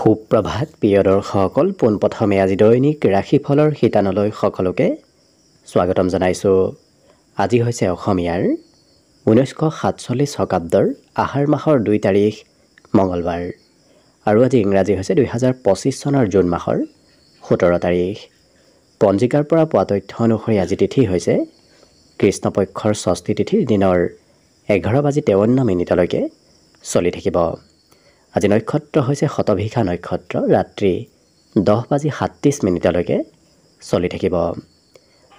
সুপ্ৰভাত প্ৰিয় দৰ্শকসকল, পোনপ্ৰথমে আজি দৈনিক ৰাশিফলৰ শিতানলৈ সকলোকে স্বাগতম জনাইছোঁ। আজি হৈছে অসমীয়াৰ 1947 শকাব্দৰ আহাৰ মাহৰ 2 তাৰিখ মঙলবাৰ আৰু আজি ইংৰাজী হৈছে 2025 চনৰ জুন মাহৰ 17 তাৰিখ। পঞ্জিকাৰ পৰা পোৱা তথ্য অনুসৰি আজি তিথি হৈছে কৃষ্ণপক্ষৰ ষষ্ঠী তিথি, দিনৰ 11:53 চলি থাকিব। আজি নক্ষত্ৰ হৈছে শতভিষা নক্ষত্ৰ, ৰাত্ৰি 10:37 চলি থাকিব।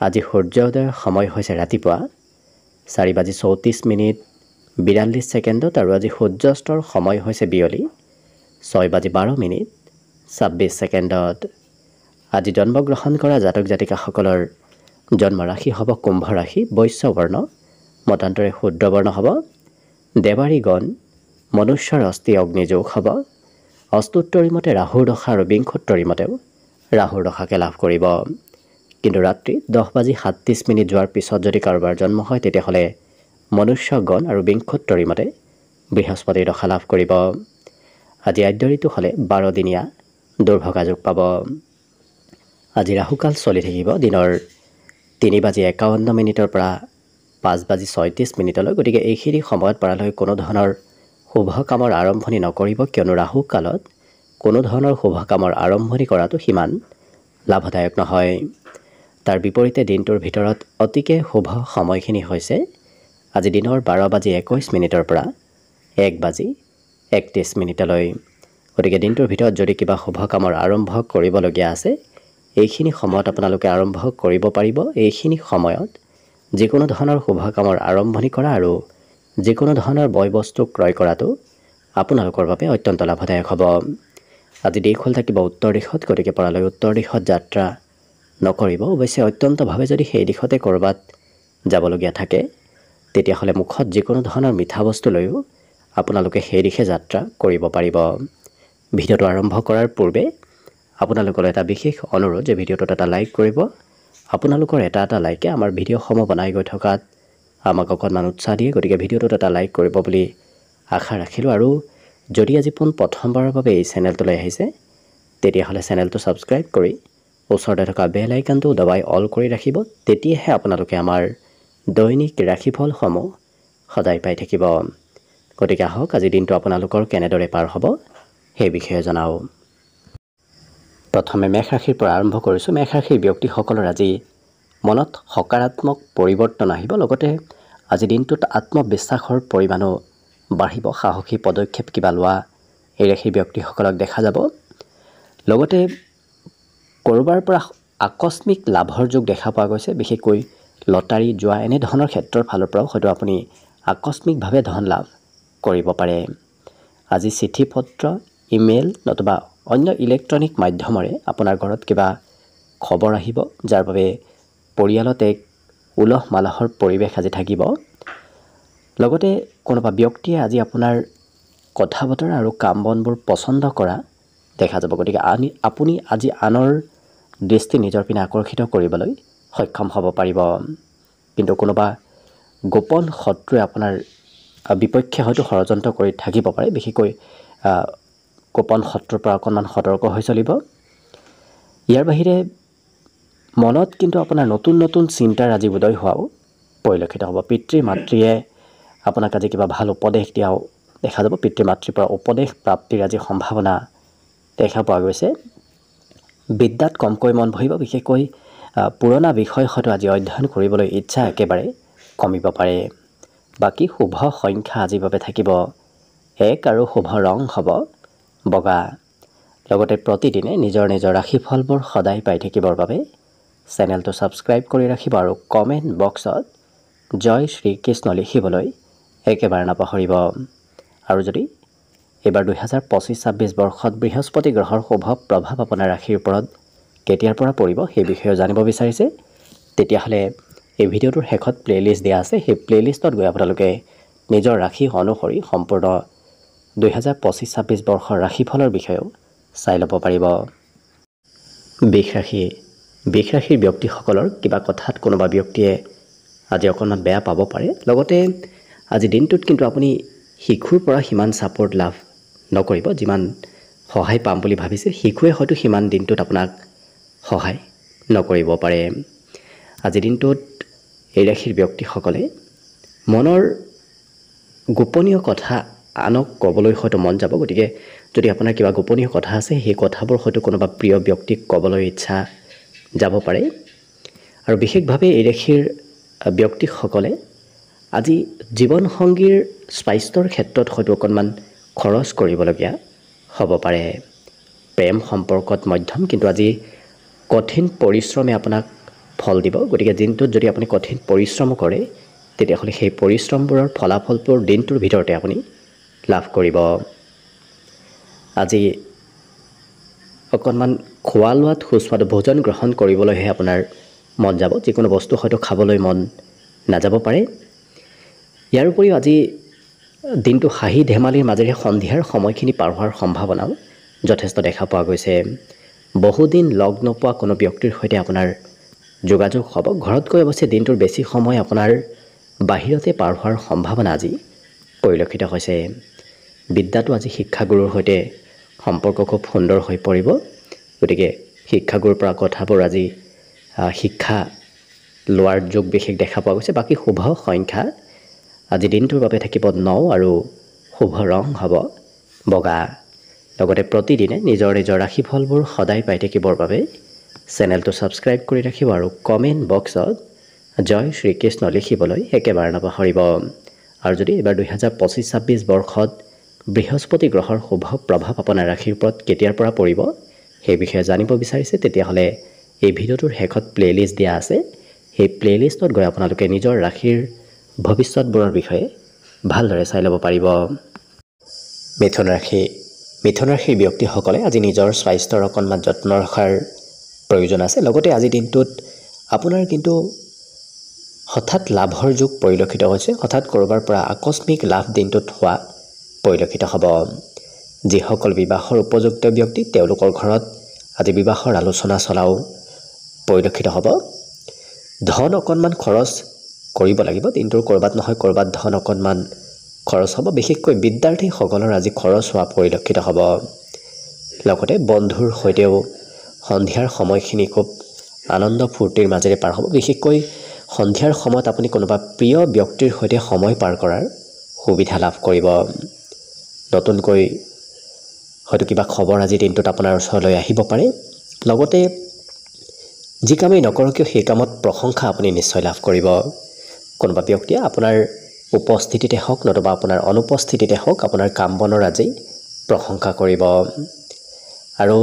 আজি সূৰ্যোদয়ৰ সময় হৈছে ৰাতিপুৱা 4:34 আৰু আজি সূৰ্যাস্তৰ সময় হৈছে বিয়লি 6:12 আজি জন্মগ্ৰহণ কৰা জাতক জাতিকাসকলৰ জন্ম ৰাশি হ'ব কুম্ভ ৰাশি, বৈশ্য বৰ্ণ, মতান্তৰে শূদ্ৰ বৰ্ণ হ'ব, দেৱাৰী গণ, মনুষ্যৰ অস্থি অগ্নিযোগ হ'ব, অস্তুত্তৰী মতে ৰাহুৰ দশা আৰু বিংশোত্তৰী মতেও ৰাহুৰ দশাকে লাভ কৰিব। কিন্তু ৰাত্ৰি 10:37 যোৱাৰ পিছত যদি কাৰোবাৰ জন্ম হয় তেতিয়াহ'লে মনুষ্য গণ আৰু বিংশোত্তৰী মতে বৃহস্পতিৰ দশা লাভ কৰিব। আজি আদ্য ঋতু হ'লে 12 দিনীয়া দুৰ্ভগা যোগ পাব। আজি ৰাহুকাল চলি থাকিব দিনৰ 3:51 পৰা 5:36। গতিকে এইখিনি সময়ত পৰালৈ কোনো ধৰণৰ শুভ কামৰ আৰম্ভণি নকৰিব, কিয়নো ৰাহু কালত কোনো ধৰণৰ শুভ কামৰ আৰম্ভণি কৰাটো সিমান লাভদায়ক নহয়। তাৰ বিপৰীতে দিনটোৰ ভিতৰত অতিকে শুভ সময়খিনি হৈছে আজি দিনৰ 12:21 পৰা 1:31। গতিকে দিনটোৰ ভিতৰত যদি কিবা শুভ কামৰ আৰম্ভ কৰিবলগীয়া আছে এইখিনি সময়ত আপোনালোকে আৰম্ভ কৰিব পাৰিব। এইখিনি সময়ত যিকোনো ধৰণৰ শুভ কামৰ আৰম্ভণি কৰা আৰু যিকোনো ধৰণৰ বয় বস্তু ক্ৰয় কৰাটো আপোনালোকৰ বাবে অত্যন্ত লাভদায়ক হ'ব। আজি দিশ হ'ল থাকিব উত্তৰ দিশত, গতিকে পৰালৈ উত্তৰ দিশত যাত্ৰা নকৰিব। অৱশ্যে অত্যন্তভাৱে যদি সেই দিশতে ক'ৰবাত যাবলগীয়া থাকে তেতিয়াহ'লে মুখত যিকোনো ধৰণৰ মিঠা বস্তু লৈও আপোনালোকে সেই দিশে যাত্ৰা কৰিব পাৰিব। ভিডিঅ'টো আৰম্ভ কৰাৰ পূৰ্বে আপোনালোকৰ এটা বিশেষ অনুৰোধ যে ভিডিঅ'টোত এটা লাইক কৰিব। আপোনালোকৰ এটা লাইকে আমাৰ ভিডিঅ'সমূহ বনাই গৈ থকাত আমাক অকণমান উৎসাহ দিয়ে, গতিকে ভিডিঅ'টোত এটা লাইক কৰিব বুলি আশা ৰাখিলোঁ। আৰু যদি আজি প্ৰথমবাৰৰ বাবে এই চেনেলটোলৈ আহিছে তেতিয়াহ'লে চেনেলটো ছাবস্ক্ৰাইব কৰি ওচৰতে থকা বেল আইকনটো দবাই অল কৰি ৰাখিব। তেতিয়াহে আপোনালোকে আমাৰ দৈনিক ৰাশিফলসমূহ সদায় পাই থাকিব। গতিকে আহক আজি দিনটো আপোনালোকৰ কেনেদৰে পাৰ হ'ব সেই বিষয়ে জনাওঁ। প্ৰথমে মেষ ৰাশিৰ পৰা আৰম্ভ কৰিছোঁ। মেষ ৰাশিৰ ব্যক্তিসকলৰ আজি মনত সকাৰাত্মক পৰিৱৰ্তন আহিব, লগতে আজি দিনটোত আত্মবিশ্বাসৰ পৰিমাণো বাঢ়িব। সাহসী পদক্ষেপ কিবা লোৱা এই ৰাশিৰ ব্যক্তিসকলক দেখা যাব। লগতে ক'ৰবাৰ পৰা আকস্মিক লাভৰ যোগ দেখা পোৱা গৈছে, বিশেষকৈ লটাৰী যোৱা এনেধৰণৰ ক্ষেত্ৰৰ ফালৰ পৰাও হয়তো আপুনি আকস্মিকভাৱে ধন লাভ কৰিব পাৰে। আজি চিঠি পত্ৰ, ইমেইল নতুবা অন্য ইলেক্ট্ৰনিক মাধ্যমেৰে আপোনাৰ ঘৰত কিবা খবৰ আহিব, যাৰ বাবে পৰিয়ালত এক উলহ মালহৰ পৰিৱেশ আজি থাকিব। লগতে কোনোবা ব্যক্তিয়ে আজি আপোনাৰ কথা বতৰা আৰু কাম বনবোৰ পচন্দ কৰা দেখা যাব। গতিকে আপুনি আজি আনৰ দৃষ্টি নিজৰ পিনে আকৰ্ষিত কৰিবলৈ সক্ষম হ'ব পাৰিব। কিন্তু কোনোবা গোপন শত্ৰুৱে আপোনাৰ বিপক্ষে হয়তো ষড়যন্ত্ৰ কৰি থাকিব পাৰে। বিশেষকৈ গোপন শত্ৰুৰ পৰা অকণমান সতৰ্ক হৈ চলিব। ইয়াৰ বাহিৰে মনত কিন্তু আপোনাৰ নতুন নতুন চিন্তাৰ আজি উদয় হোৱাও পৰিলক্ষিত হ'ব। পিতৃ মাতৃয়ে আপোনাক আজি কিবা ভাল উপদেশ দিয়াও দেখা যাব। পিতৃ মাতৃৰ পৰা উপদেশ প্ৰাপ্তিৰ আজি সম্ভাৱনা দেখা পোৱা গৈছে। বিদ্যাত কমকৈ মন বহিব, বিশেষকৈ পুৰণা বিষয় হয়তো আজি অধ্যয়ন কৰিবলৈ ইচ্ছা একেবাৰে কমিব পাৰে। বাকী শুভ সংখ্যা আজিৰ বাবে থাকিব 1 আৰু শুভ ৰং হ'ব বগা। লগতে প্ৰতিদিনে নিজৰ নিজৰ ৰাশিফলবোৰ সদায় পাই থাকিবৰ বাবে চেনেলটো ছাবস্ক্ৰাইব কৰি ৰাখিব আৰু কমেণ্ট বক্সত জয় শ্ৰীকৃষ্ণ লিখিবলৈ একেবাৰে নাপাহৰিব। আৰু যদি এইবাৰ 2025-26 বৰ্ষত বৃহস্পতি গ্ৰহৰ শুভ প্ৰভাৱ আপোনাৰ ৰাশিৰ ওপৰত কেতিয়াৰ পৰা পৰিব সেই বিষয়ে জানিব বিচাৰিছে তেতিয়াহ'লে এই ভিডিঅ'টোৰ শেষত প্লে'লিষ্ট দিয়া আছে। সেই প্লে'লিষ্টত গৈ আপোনালোকে নিজৰ ৰাশি অনুসৰি সম্পূৰ্ণ 2025-26 বৰ্ষৰ ৰাশিফলৰ বিষয়েও চাই ল'ব পাৰিব। বৃষ ৰাশিৰ ব্যক্তিসকলৰ কিবা কথাত কোনোবা ব্যক্তিয়ে আজি অকণমান বেয়া পাব পাৰে। লগতে আজি দিনটোত কিন্তু আপুনি শিশুৰ পৰা সিমান ছাপোৰ্ট লাভ নকৰিব যিমান সহায় পাম বুলি ভাবিছে শিশুৱে হয়তো সিমান দিনটোত আপোনাক সহায় নকৰিব পাৰে আজিৰ দিনটোত এই ৰাশিৰ ব্যক্তিসকলে মনৰ গোপনীয় কথা আনক ক'বলৈ হয়তো মন যাব গতিকে যদি আপোনাৰ কিবা গোপনীয় কথা আছে সেই কথাবোৰ হয়তো কোনোবা প্ৰিয় ব্যক্তিক ক'বলৈ ইচ্ছা যাব পাৰে আৰু বিশেষভাৱে এই ৰাশিৰ ব্যক্তিসকলে আজি জীৱনসংগীৰ স্বাস্থ্যৰ ক্ষেত্ৰত হয়তো অকণমান খৰচ কৰিবলগীয়া হ'ব পাৰে প্ৰেম সম্পৰ্কত মধ্যম কিন্তু আজি কঠিন পৰিশ্ৰমে আপোনাক ফল দিব গতিকে দিনটোত যদি আপুনি কঠিন পৰিশ্ৰম কৰে তেতিয়াহ'লে সেই পৰিশ্ৰমবোৰৰ ফলাফলবোৰ দিনটোৰ ভিতৰতে আপুনি লাভ কৰিব আজি অকণমান খোৱা লোৱাত সুস্বাদু ভোজন গ্ৰহণ কৰিবলৈহে আপোনাৰ মন যাব যিকোনো বস্তু হয়তো খাবলৈ মন নাযাব পাৰে ইয়াৰ উপৰিও আজি দিনটো হাঁহি ধেমালিৰ মাজেৰে সন্ধিয়াৰ সময়খিনি পাৰ হোৱাৰ সম্ভাৱনাও যথেষ্ট দেখা পোৱা গৈছে বহুদিন লগ নোপোৱা কোনো ব্যক্তিৰ সৈতে আপোনাৰ যোগাযোগ হ'ব ঘৰত গৈ অৱশ্যে দিনটোৰ বেছি সময় আপোনাৰ বাহিৰতে পাৰ হোৱাৰ সম্ভাৱনা আজি পৰিলক্ষিত হৈছে বিদ্যাটো আজি শিক্ষাগুৰুৰ সৈতে সম্পৰ্ক খুব সুন্দৰ হৈ পৰিব গতিকে শিক্ষাগুৰুৰ পৰা কথাবোৰ আজি শিক্ষা লোৱাৰ যোগ বিশেষ দেখা পোৱা গৈছে বাকী শুভ সংখ্যা আজি দিনটোৰ বাবে থাকিব 9 আৰু শুভ ৰং হ'ব বগা লগতে প্ৰতিদিনে নিজৰ নিজৰ ৰাশিফলবোৰ সদায় পাই থাকিবৰ বাবে চেনেলটো ছাবস্ক্ৰাইব কৰি ৰাখিব আৰু কমেণ্ট বক্সত জয় শ্ৰীকৃষ্ণ লিখিবলৈ একেবাৰে নাপাহৰিব আৰু যদি এবাৰ 2025-26 বৰ্ষত বৃহস্পতি গ্ৰহৰ শুভ প্ৰভাৱ আপোনাৰ ৰাশিৰ ওপৰত কেতিয়াৰ পৰা পৰিব সেই বিষয়ে জানিব বিচাৰিছে তেতিয়াহ'লে এই ভিডিঅ'টোৰ শেষত প্লেলিষ্ট দিয়া আছে সেই প্লেলিষ্টত গৈ আপোনালোকে নিজৰ ৰাশিৰ ভৱিষ্যতবোৰৰ বিষয়ে ভালদৰে চাই ল'ব পাৰিব মিথুন ৰাশিৰ ব্যক্তিসকলে আজি নিজৰ স্বাস্থ্যৰ অকণমান যত্ন ৰখাৰ প্ৰয়োজন আছে লগতে আজি দিনটোত আপোনাৰ কিন্তু হঠাৎ লাভৰ যোগ পৰিলক্ষিত হৈছে হঠাৎ ক'ৰবাৰ পৰা আকস্মিক লাভ দিনটোত হোৱা পৰিলক্ষিত হ'ব যিসকল বিবাহৰ উপযুক্ত ব্যক্তি তেওঁলোকৰ ঘৰত আজি বিবাহৰ আলোচনা চলাও পৰিলক্ষিত হ'ব ধন অকণমান খৰচ কৰিব লাগিব দিনটোৰ ক'ৰবাত নহয় ক'ৰবাত ধন অকণমান খৰচ হ'ব বিশেষকৈ বিদ্যাৰ্থীসকলৰ আজি খৰচ হোৱা পৰিলক্ষিত হ'ব লগতে বন্ধুৰ সৈতেও সন্ধিয়াৰ সময়খিনি খুব আনন্দ ফূৰ্তিৰ মাজেৰে পাৰ হ'ব বিশেষকৈ সন্ধিয়াৰ সময়ত আপুনি কোনোবা প্ৰিয় ব্যক্তিৰ সৈতে সময় পাৰ কৰাৰ সুবিধা লাভ কৰিব নতুনকৈ হয়তো কিবা খবৰ আজি দিনটোত আপোনাৰ ওচৰলৈ আহিব পাৰে লগতে যি কামেই নকৰক কিয় সেই কামত প্ৰশংসা আপুনি নিশ্চয় লাভ কৰিব কোনোবা ব্যক্তিয়ে আপোনাৰ উপস্থিতিতে হওক নতুবা আপোনাৰ অনুপস্থিতিতে হওক আপোনাৰ কাম বনৰ আজি প্ৰশংসা কৰিব আৰু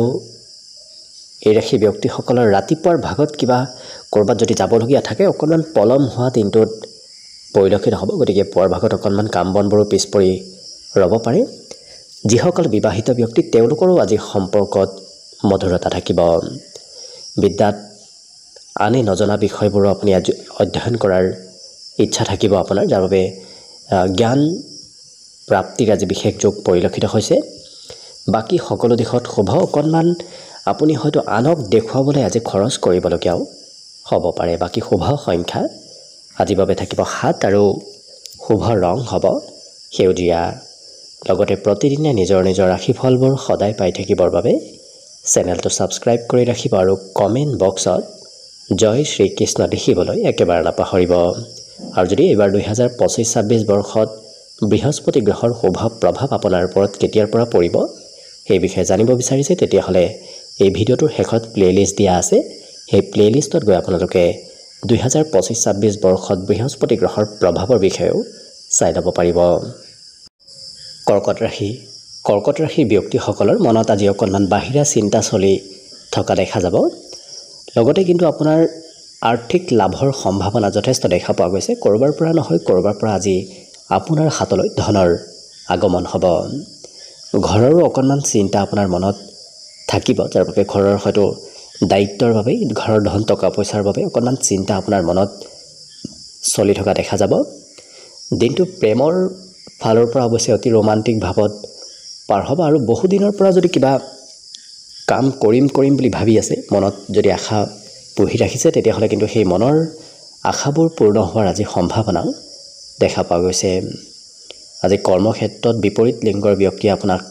এই ৰাশি ব্যক্তিসকলৰ ৰাতিপুৱাৰ ভাগত কিবা ক'ৰবাত যদি যাবলগীয়া থাকে অকণমান পলম হোৱা দিনটোত পৰিলক্ষিত হ'ব গতিকে পুৱাৰ ভাগত অকণমান কাম বনবোৰো পিছ পৰি ৰ'ব পাৰে যিসকল বিবাহিত ব্যক্তি তেওঁলোকৰো আজি সম্পৰ্কত মধুৰতা থাকিব বিদ্যাত আনে নজনা বিষয়বোৰো আপুনি আজি অধ্যয়ন কৰাৰ ইচ্ছা থাকিব আপোনাৰ যাৰ বাবে জ্ঞান প্ৰাপ্তিৰ আজি বিশেষ যোগ পৰিলক্ষিত হৈছে বাকী সকলো দিশত শুভ অকণমান আপুনি হয়তো আনক দেখুৱাবলৈ আজি খৰচ কৰিবলগীয়াও হ'ব পাৰে বাকী শুভ সংখ্যা আজিৰ বাবে থাকিব 7 আৰু শুভ ৰং হ'ব সেউজীয়া লগতে প্ৰতিদিনে নিজৰ নিজৰ ৰাশিফলবোৰ সদায় পাই থাকিবৰ বাবে চেনেলটো ছাবস্ক্ৰাইব কৰি ৰাখিব আৰু কমেণ্ট বক্সত জয় শ্ৰীকৃষ্ণ লিখিবলৈ একেবাৰে নাপাহৰিব আৰু যদি এইবাৰ 2025-26 বৰ্ষত বৃহস্পতি গ্ৰহৰ শুভ প্ৰভাৱ আপোনাৰ ওপৰত কেতিয়াৰ পৰা পৰিব সেই বিষয়ে জানিব বিচাৰিছে তেতিয়াহ'লে এই ভিডিঅ'টোৰ শেষত প্লেলিষ্ট দিয়া আছে সেই প্লেলিষ্টত গৈ আপোনালোকে 2025-26 বৰ্ষত বৃহস্পতি গ্ৰহৰ প্ৰভাৱৰ বিষয়েও চাই ল'ব পাৰিব কৰ্কট ৰাশিৰ ব্যক্তিসকলৰ মনত আজি অকণমান বাহিৰা চিন্তা চলি থকা দেখা যাব লগতে কিন্তু আপোনাৰ আৰ্থিক লাভৰ সম্ভাৱনা যথেষ্ট দেখা পোৱা গৈছে ক'ৰবাৰ পৰা নহয় ক'ৰবাৰ পৰা আজি আপোনাৰ হাতলৈ ধনৰ আগমন হ'ব ঘৰৰো অকণমান চিন্তা আপোনাৰ মনত থাকিব যাৰ বাবে ঘৰৰ হয়তো দায়িত্বৰ বাবে ঘৰৰ ধন টকা পইচাৰ বাবে অকণমান চিন্তা আপোনাৰ মনত চলি থকা দেখা যাব দিনটো প্ৰেমৰ ফালৰ পৰা অৱশ্যে অতি ৰোমান্টিক ভাৱত পাৰ হ'ব আৰু বহুদিনৰ পৰা যদি কিবা কাম কৰিম বুলি ভাবি আছে মনত যদি আশা পুহি ৰাখিছে তেতিয়াহ'লে কিন্তু সেই মনৰ আশাবোৰ পূৰ্ণ হোৱাৰ আজি সম্ভাৱনাও দেখা পোৱা গৈছে আজি কৰ্মক্ষেত্ৰত বিপৰীত লিংগৰ ব্যক্তিয়ে আপোনাক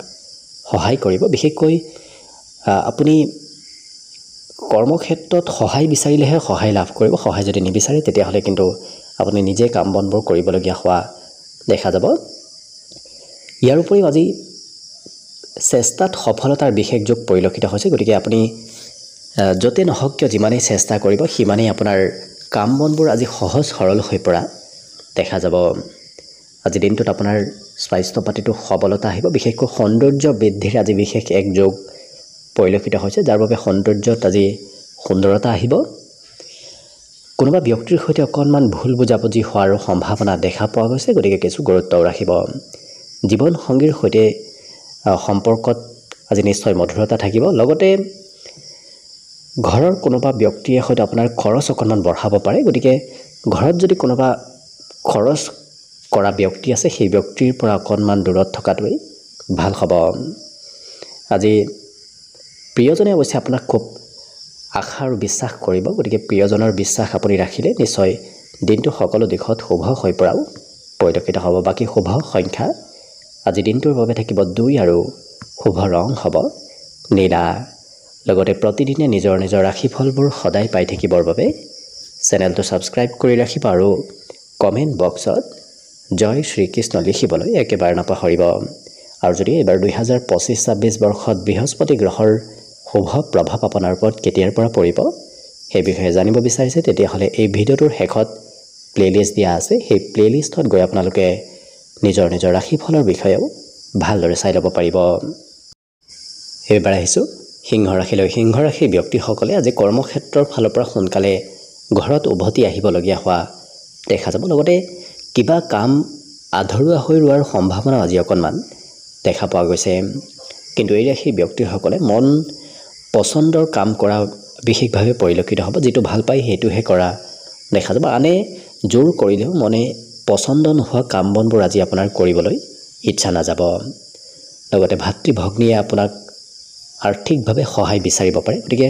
সহায় কৰিব। বিশেষকৈ আপুনি কৰ্মক্ষেত্ৰত সহায় বিচাৰিলেহে সহায় লাভ কৰিব। সহায় যদি নিবিচাৰে তেতিয়াহ'লে কিন্তু আপুনি নিজে কাম বনবোৰ কৰিবলগীয়া হোৱা দেখা যাব। ইয়াৰ উপৰিও আজি চেষ্টাত সফলতাৰ বিশেষ যোগ পৰিলক্ষিত হৈছে। গতিকে আপুনি য'তে নহওক কিয় যিমানেই চেষ্টা কৰিব সিমানেই আপোনাৰ কাম বনবোৰ আজি সহজ সৰল হৈ পৰা দেখা যাব। আজি দিনটোত আপোনাৰ স্বাস্থ্য পাতিটো সবলতা আহিব। বিশেষকৈ সৌন্দৰ্য বৃদ্ধিৰ আজি বিশেষ এক যোগ পৰিলক্ষিত হৈছে, যাৰ বাবে সৌন্দৰ্যত আজি সুন্দৰতা আহিব। কোনোবা ব্যক্তিৰ সৈতে অকণমান ভুল বুজাবুজি হোৱাৰো সম্ভাৱনা দেখা পোৱা গৈছে, গতিকে কিছু গুৰুত্বও ৰাখিব। জীৱন সংগীৰ সৈতে সম্পৰ্কত আজি নিশ্চয় মধুৰতা থাকিব। লগতে ঘৰৰ কোনোবা ব্যক্তিয়ে হয়তো আপোনাৰ খৰচ অকণমান বঢ়াব পাৰে, গতিকে ঘৰত যদি কোনোবা খৰচ কৰা ব্যক্তি আছে সেই ব্যক্তিৰ পৰা অকণমান দূৰত থকাটোৱেই ভাল হ'ব। আজি প্ৰিয়জনে অৱশ্যে আপোনাক খুব আশা আৰু বিশ্বাস কৰিব, গতিকে প্ৰিয়জনৰ বিশ্বাস আপুনি ৰাখিলে নিশ্চয় দিনটো সকলো দিশত শুভ হৈ পৰাও পৰিলক্ষিত হ'ব। বাকী শুভ সংখ্যা আজি দিনটোৰ বাবে থাকিব 2 আৰু শুভ ৰং হ'ব নীলা। লগতে প্ৰতিদিনে নিজৰ নিজৰ ৰাশিফলবোৰ সদায় পাই থাকিবৰ বাবে চেনেলটো ছাবস্ক্ৰাইব কৰি ৰাখিব আৰু কমেণ্ট বক্সত জয় শ্ৰীকৃষ্ণ লিখিবলৈ একেবাৰে নাপাহৰিব। আৰু যদি এইবাৰ 2025-26 বৰ্ষত বৃহস্পতি গ্ৰহৰ শুভ প্ৰভাৱ আপোনাৰ ওপৰত কেতিয়াৰ পৰা পৰিব সেই বিষয়ে জানিব বিচাৰিছে, তেতিয়াহ'লে এই ভিডিঅ'টোৰ শেষত প্লেলিষ্ট দিয়া আছে। সেই প্লেলিষ্টত গৈ আপোনালোকে নিজৰ নিজৰ ৰাশিফলৰ বিষয়েও ভালদৰে চাই ল'ব পাৰিব। এইবাৰ আহিছোঁ সিংহ ৰাশিলৈ। সিংহ ৰাশিৰ ব্যক্তিসকলে আজি কৰ্মক্ষেত্ৰৰ ফালৰ পৰা সোনকালে ঘৰত উভতি আহিবলগীয়া হোৱা দেখা যাব। লগতে কিবা কাম আধৰুৱা হৈ ৰোৱাৰ সম্ভাৱনা আজি অকণমান দেখা পোৱা গৈছে। কিন্তু এই ৰাশিৰ ব্যক্তিসকলে মন পচন্দৰ কাম কৰা বিশেষভাৱে পৰিলক্ষিত হ'ব। যিটো ভাল পায় সেইটোহে কৰা দেখা যাব। আনে জোৰ কৰিলেও মনে পচন্দ নোহোৱা কাম বনবোৰ আজি আপোনাৰ কৰিবলৈ ইচ্ছা নাযাব। লগতে ভাতৃ ভগ্নীয়ে আপোনাক আৰ্থিকভাৱে সহায় বিচাৰিব পাৰে। গতিকে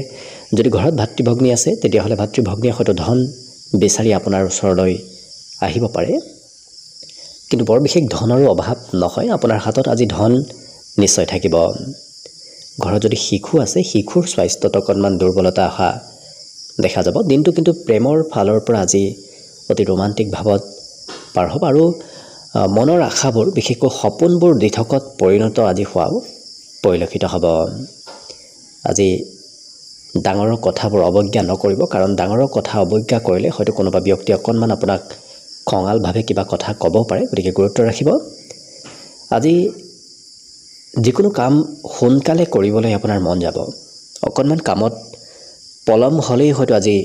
যদি ঘৰত ভাতৃ ভগ্নী আছে তেতিয়াহ'লে ভাতৃ ভগ্নীয়ে হয়তো ধন বিচাৰি আপোনাৰ ওচৰলৈ আহিব পাৰে, কিন্তু বৰ বিশেষ ধনৰো অভাৱ নহয়। আপোনাৰ হাতত আজি ধন নিশ্চয় থাকিব। ঘৰত যদি শিশু আছে শিশুৰ স্বাস্থ্যত অকণমান দুৰ্বলতা অহা দেখা যাব। দিনটো কিন্তু প্ৰেমৰ ফালৰ পৰা আজি অতি ৰোমান্টিক ভাৱত পাৰ হ'ব আৰু মনৰ আশাবোৰ বিশেষকৈ সপোনবোৰ দিঠকত পৰিণত আজি হোৱাও পৰিলক্ষিত হ'ব। আজি ডাঙৰৰ কথাবোৰ অৱজ্ঞা নকৰিব, কাৰণ ডাঙৰৰ কথা অৱজ্ঞা কৰিলে হয়তো কোনোবা ব্যক্তি অকণমান আপোনাক খঙালভাৱে কিবা কথা ক'ব পাৰে, গতিকে গুৰুত্ব ৰাখিব। আজি যিকোনো কাম সোনকালে কৰিবলৈ আপোনাৰ মন যাব। অকণমান কামত পলম হ'লেই হয়তো আজি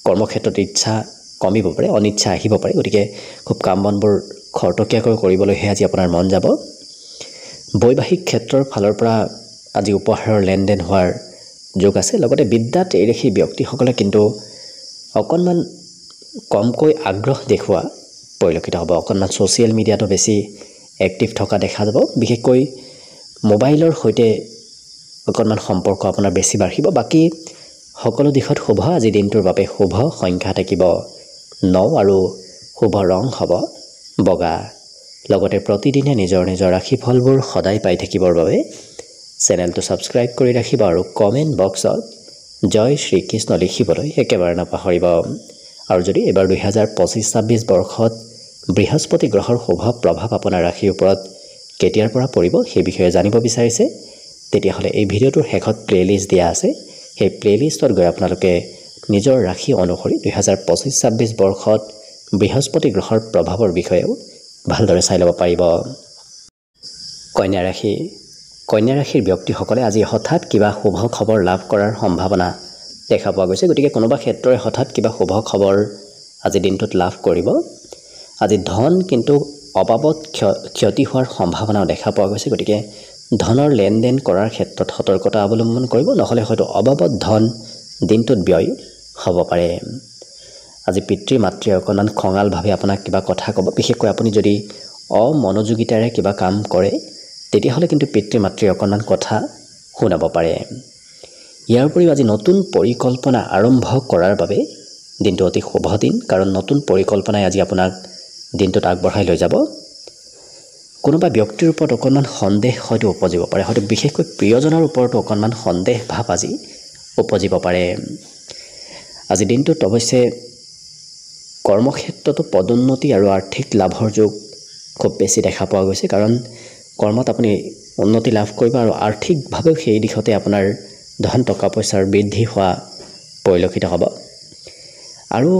কৰ্মক্ষেত্ৰত ইচ্ছা কমিব পাৰে, অনিচ্ছা আহিব পাৰে। গতিকে খুব কাম বনবোৰ খৰতকীয়াকৈ কৰিবলৈহে আজি আপোনাৰ মন যাব। বৈবাহিক ক্ষেত্ৰৰ ফালৰ পৰা আজি উপহাৰৰ লেনদেন হোৱাৰ যোগ আছে। লগতে বিদ্যাত এই ৰাশিৰ ব্যক্তিসকলে কিন্তু অকণমান কমকৈ আগ্ৰহ দেখুওৱা পৰিলক্ষিত হ'ব। অকণমান ছ'চিয়েল মিডিয়াতো বেছি এক্টিভ থকা দেখা যাব। বিশেষকৈ মোবাইলৰ সৈতে অকণমান সম্পৰ্ক আপোনাৰ বেছি বাঢ়িব। বাকী সকলো দিশত শুভ। আজি দিনটোৰ বাবে শুভ সংখ্যা থাকিব 9 আৰু শুভ ৰং হ'ব বগা। লগতে প্ৰতিদিনে নিজৰ নিজৰ ৰাশিফলবোৰ সদায় পাই থাকিবৰ বাবে চেনেলটো ছাবস্ক্ৰাইব কৰি ৰাখিব আৰু কমেণ্ট বক্সত জয় শ্ৰীকৃষ্ণ লিখিবলৈ একেবাৰে নাপাহৰিব। আৰু যদি এইবাৰ 2025-26 বৰ্ষত বৃহস্পতি গ্ৰহৰ শুভ প্ৰভাৱ আপোনাৰ ৰাশিৰ ওপৰত কেতিয়াৰ পৰা পৰিব সেই বিষয়ে জানিব বিচাৰিছে, তেতিয়াহ'লে এই ভিডিঅ'টোৰ শেষত প্লেলিষ্ট দিয়া আছে। সেই প্লেলিষ্টত গৈ আপোনালোকে নিজৰ ৰাশি অনুসৰি 2025-26 বৰ্ষত বৃহস্পতি গ্ৰহৰ প্ৰভাৱৰ বিষয়েও ভালদৰে চাই ল'ব পাৰিব। কন্যা ৰাশি। কন্যা ৰাশিৰ ব্যক্তিসকলে আজি হঠাৎ কিবা শুভ খবৰ লাভ কৰাৰ সম্ভাৱনা দেখা পোৱা গৈছে। গতিকে কোনোবা ক্ষেত্ৰৰে হঠাৎ কিবা শুভ খবৰ আজি দিনটোত লাভ কৰিব। আজি ধন কিন্তু অবাবত ক্ষতি হোৱাৰ সম্ভাৱনাও দেখা পোৱা গৈছে। গতিকে ধনৰ লেনদেন কৰাৰ ক্ষেত্ৰত সতৰ্কতা অৱলম্বন কৰিব, নহ'লে হয়তো অবাবত ধন দিনটোত ব্যয় হ'ব পাৰে। আজি পিতৃ মাতৃয়ে অকণমান খঙালভাৱে আপোনাক কিবা কথা ক'ব। বিশেষকৈ আপুনি যদি অমনোযোগিতাৰে কিবা কাম কৰে তেতিয়াহ'লে কিন্তু পিতৃ মাতৃয়ে অকণমান কথা শুনাব পাৰে। ইয়াৰ উপৰিও আজি নতুন পৰিকল্পনা আৰম্ভ কৰাৰ বাবে দিনটো অতি শুভ দিন, কাৰণ নতুন পৰিকল্পনাই আজি আপোনাক দিনটোত আগবঢ়াই লৈ যাব। কোনোবা ব্যক্তিৰ ওপৰত অকণমান সন্দেহ হয়তো উপজিব পাৰে, হয়তো বিশেষকৈ প্ৰিয়জনৰ ওপৰতো অকণমান সন্দেহ ভাৱ আজি উপজিব পাৰে। আজি দিনটোত অৱশ্যে কৰ্মক্ষেত্ৰতো পদোন্নতি আৰু আৰ্থিক লাভৰ যোগ খুব বেছি দেখা পোৱা গৈছে, কাৰণ কৰ্মত আপুনি উন্নতি লাভ কৰিব আৰু আৰ্থিকভাৱেও সেই দিশতে আপোনাৰ ধন টকা পইচাৰ বৃদ্ধি হোৱা পৰিলক্ষিত হ'ব। আৰু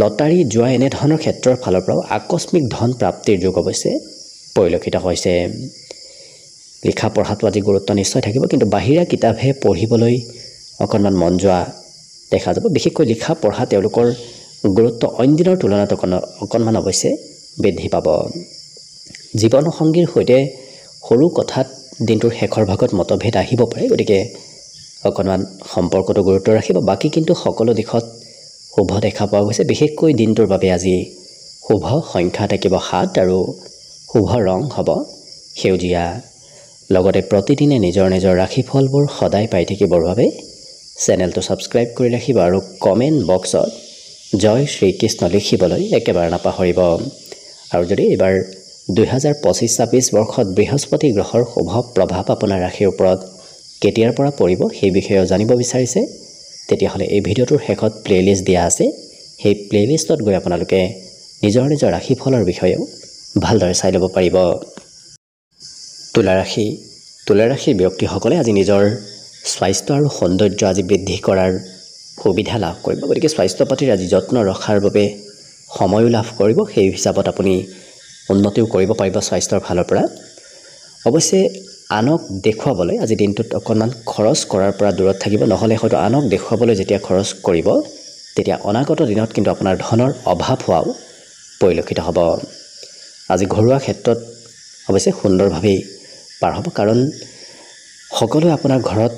লটাৰী জোৱা এনেধৰণৰ ক্ষেত্ৰৰ ফালৰ পৰাও আকস্মিক ধন প্ৰাপ্তিৰ যোগ অৱশ্যে পৰিলক্ষিত হৈছে। লিখা পঢ়াটো আজি গুৰুত্ব নিশ্চয় থাকিব, কিন্তু বাহিৰা কিতাপহে পঢ়িবলৈ অকণমান মন যোৱা দেখা যাব। বিশেষকৈ লিখা পঢ়া তেওঁলোকৰ গুৰুত্ব অইন দিনৰ তুলনাত অকণমান অৱশ্যে বৃদ্ধি পাব। জীৱনসংগীৰ সৈতে সৰু কথাত দিনটোৰ শেষৰ ভাগত মতভেদ আহিব পাৰে, গতিকে অকণমান সম্পৰ্কটো গুৰুত্ব ৰাখিব। বাকী কিন্তু সকলো দিশত শুভ দেখা পোৱা গৈছে। বিশেষকৈ দিনটোৰ বাবে আজি শুভ সংখ্যা থাকিব 7 আৰু শুভ ৰং হ'ব সেউজীয়া। লগতে প্ৰতিদিনে নিজৰ নিজৰ ৰাশিফলবোৰ সদায় পাই থাকিবৰ বাবে চেনেলটো ছাবস্ক্ৰাইব কৰি ৰাখিব আৰু কমেণ্ট বক্সত জয় শ্ৰীকৃষ্ণ লিখিবলৈ একেবাৰে নাপাহৰিব। আৰু যদি এইবাৰ 2025-26 বৰ্ষত বৃহস্পতি গ্ৰহৰ শুভ প্ৰভাৱ আপোনাৰ ৰাশিৰ ওপৰত কেতিয়াৰ পৰা পৰিব সেই বিষয়েও জানিব বিচাৰিছে, তেতিয়াহ'লে এই ভিডিঅ'টোৰ শেষত প্লে'লিষ্ট দিয়া আছে। সেই প্লে'লিষ্টত গৈ আপোনালোকে নিজৰ নিজৰ ৰাশিফলৰ বিষয়েও ভালদৰে চাই ল'ব পাৰিব। তুলা ৰাশিৰ ব্যক্তিসকলে আজি নিজৰ স্বাস্থ্য আৰু সৌন্দৰ্য আজি বৃদ্ধি কৰাৰ সুবিধা লাভ কৰিব, গতিকে স্বাস্থ্য পাতিৰ আজি যত্ন ৰখাৰ বাবে সময়ো লাভ কৰিব। সেই হিচাপত আপুনি উন্নতিও কৰিব পাৰিব স্বাস্থ্যৰ ফালৰ পৰা। অৱশ্যে আনক দেখুৱাবলৈ আজি দিনটোত অকণমান খৰচ কৰাৰ পৰা দূৰত থাকিব, নহ'লে হয়তো আনক দেখুৱাবলৈ যেতিয়া খৰচ কৰিব তেতিয়া অনাগত দিনত কিন্তু আপোনাৰ ধনৰ অভাৱ হোৱাও পৰিলক্ষিত হ'ব। আজি ঘৰুৱা ক্ষেত্ৰত অৱশ্যে সুন্দৰভাৱেই পাৰ হ'ব, কাৰণ সকলোৱে আপোনাৰ ঘৰত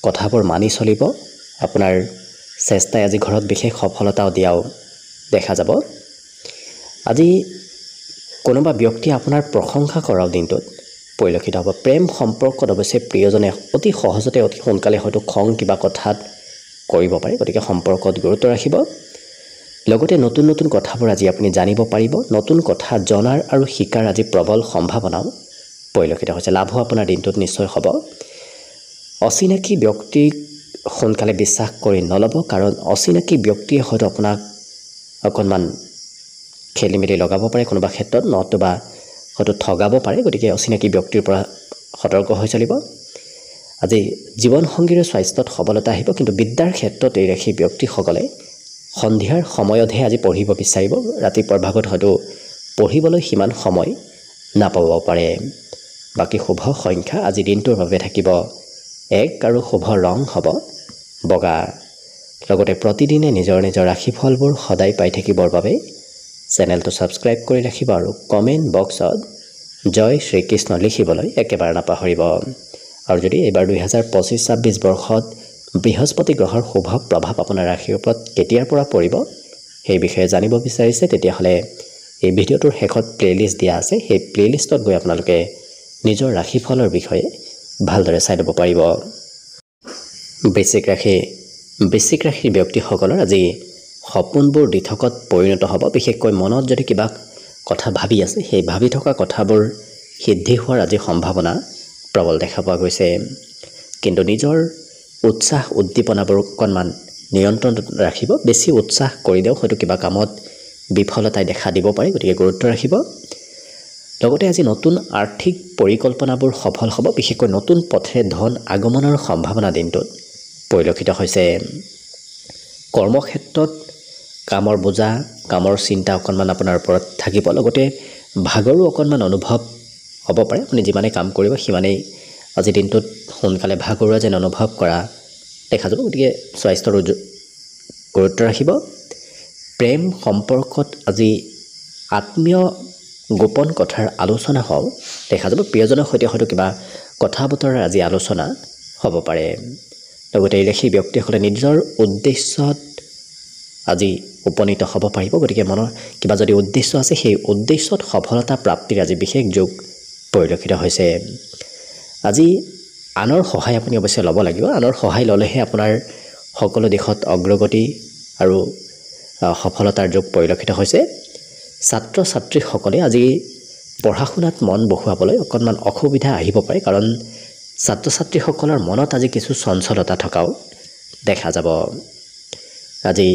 কথাবোৰ মানি চলিব। আপোনাৰ চেষ্টাই আজি ঘৰত বিশেষ সফলতাও দিয়াও দেখা যাব। আজি কোনোবা ব্যক্তিয়ে আপোনাৰ প্ৰশংসা কৰাও দিনটোত পৰিলক্ষিত হ'ব। প্ৰেম সম্পৰ্কত অৱশ্যে প্ৰিয়জনে অতি সহজতে অতি সোনকালে হয়তো খং কিবা কথাত কৰিব পাৰে, গতিকে সম্পৰ্কত গুৰুত্ব ৰাখিব। লগতে নতুন নতুন কথাবোৰ আজি আপুনি জানিব পাৰিব। নতুন কথা জনাৰ আৰু শিকাৰ আজি প্ৰবল সম্ভাৱনাও পৰিলক্ষিত হৈছে। লাভো আপোনাৰ দিনটোত নিশ্চয় হ'ব। অচিনাকি ব্যক্তিক সোনকালে বিশ্বাস কৰি নল'ব, কাৰণ অচিনাকি ব্যক্তিয়ে হয়তো আপোনাক অকণমান খেলি মেলি লগাব পাৰে কোনোবা ক্ষেত্ৰত, নতুবা হয়তো ঠগাব পাৰে, গতিকে অচিনাকি ব্যক্তিৰ পৰা সতৰ্ক হৈ চলিব। আজি জীৱনসংগীৰ স্বাস্থ্যত সবলতা আহিব, কিন্তু বিদ্যাৰ ক্ষেত্ৰত এই ৰাশি ব্যক্তিসকলে সন্ধিয়াৰ সময়তহে আজি পঢ়িব বিচাৰিব। ৰাতিপুৱাৰ ভাগত হয়তো পঢ়িবলৈ সিমান সময় নাপাব পাৰে। বাকী শুভ সংখ্যা আজি দিনটোৰ বাবে থাকিব 1 আৰু শুভ ৰং হ'ব বগা। লগতে প্ৰতিদিনে নিজৰ নিজৰ ৰাশিফলবোৰ সদায় পাই থাকিবৰ বাবে চেনেলটো ছাবস্ক্ৰাইব কৰি ৰাখিব আৰু কমেণ্ট বক্সত জয় শ্ৰীকৃষ্ণ লিখিবলৈ একেবাৰে নাপাহৰিব। আৰু যদি এইবাৰ 2025-26 বৰ্ষত বৃহস্পতি গ্ৰহৰ শুভ প্ৰভাৱ আপোনাৰ ৰাশিৰ ওপৰত কেতিয়াৰ পৰা পৰিব সেই বিষয়ে জানিব বিচাৰিছে, তেতিয়াহ'লে এই ভিডিঅ'টোৰ শেষত প্লে'লিষ্ট দিয়া আছে। সেই প্লে'লিষ্টত গৈ আপোনালোকে নিজৰ ৰাশিফলৰ বিষয়ে ভালদৰে চাই ল'ব পাৰিব। বৃশ্চিক ৰাশিৰ ব্যক্তিসকলৰ আজি সপোনবোৰ দিঠকত পৰিণত হ'ব। বিশেষকৈ মনত যদি কিবা কথা ভাবি আছে, সেই ভাবি থকা কথাবোৰ সিদ্ধি হোৱাৰ আজি সম্ভাৱনা প্ৰবল দেখা পোৱা গৈছে। কিন্তু নিজৰ উৎসাহ উদ্দীপনাবোৰ অকণমান নিয়ন্ত্ৰণত ৰাখিব। বেছি উৎসাহ কৰিলেও হয়তো কিবা কামত বিফলতাই দেখা দিব পাৰে, গতিকে গুৰুত্ব ৰাখিব। লগতে আজি নতুন আৰ্থিক পৰিকল্পনাবোৰ সফল হ'ব। বিশেষকৈ নতুন পথেৰে ধন আগমনৰ সম্ভাৱনা দিনটোত পৰিলক্ষিত হৈছে। কৰ্মক্ষেত্ৰত কামৰ বোজা, কামৰ চিন্তা অকণমান আপোনাৰ ওপৰত থাকিব। লগতে ভাগৰো অকণমান অনুভৱ হ'ব পাৰে। আপুনি যিমানেই কাম কৰিব সিমানেই আজি দিনটোত সোনকালে ভাগৰুৱা যেন অনুভৱ কৰা দেখা যাব, গতিকে স্বাস্থ্যৰ গুৰুত্ব ৰাখিব। প্ৰেম সম্পৰ্কত আজি আত্মীয় গোপন কথাৰ আলোচনা হোৱাও দেখা যাব। প্ৰিয়জনৰ সৈতে হয়তো কিবা কথা বতৰাৰ আজি আলোচনা হ'ব পাৰে। লগতে এই ৰাশিৰ ব্যক্তিসকলে নিজৰ উদ্দেশ্যত আজি উপনীত হ'ব পাৰিব, গতিকে মনৰ কিবা যদি উদ্দেশ্য আছে সেই উদ্দেশ্যত সফলতা প্ৰাপ্তিৰ আজি বিশেষ যোগ পৰিলক্ষিত হৈছে। আজি আনৰ সহায় আপুনি অৱশ্যে ল'ব লাগিব। আনৰ সহায় ল'লেহে আপোনাৰ সকলো দিশত অগ্ৰগতি আৰু সফলতাৰ যোগ পৰিলক্ষিত হৈছে। ছাত্ৰ ছাত্ৰীসকলে আজি পঢ়া শুনাত মন বহুৱাবলৈ অকণমান অসুবিধা আহিব পাৰে, কাৰণ ছাত্ৰ ছাত্ৰীসকলৰ মনত আজি কিছু চঞ্চলতা থকাও দেখা যাব। আজি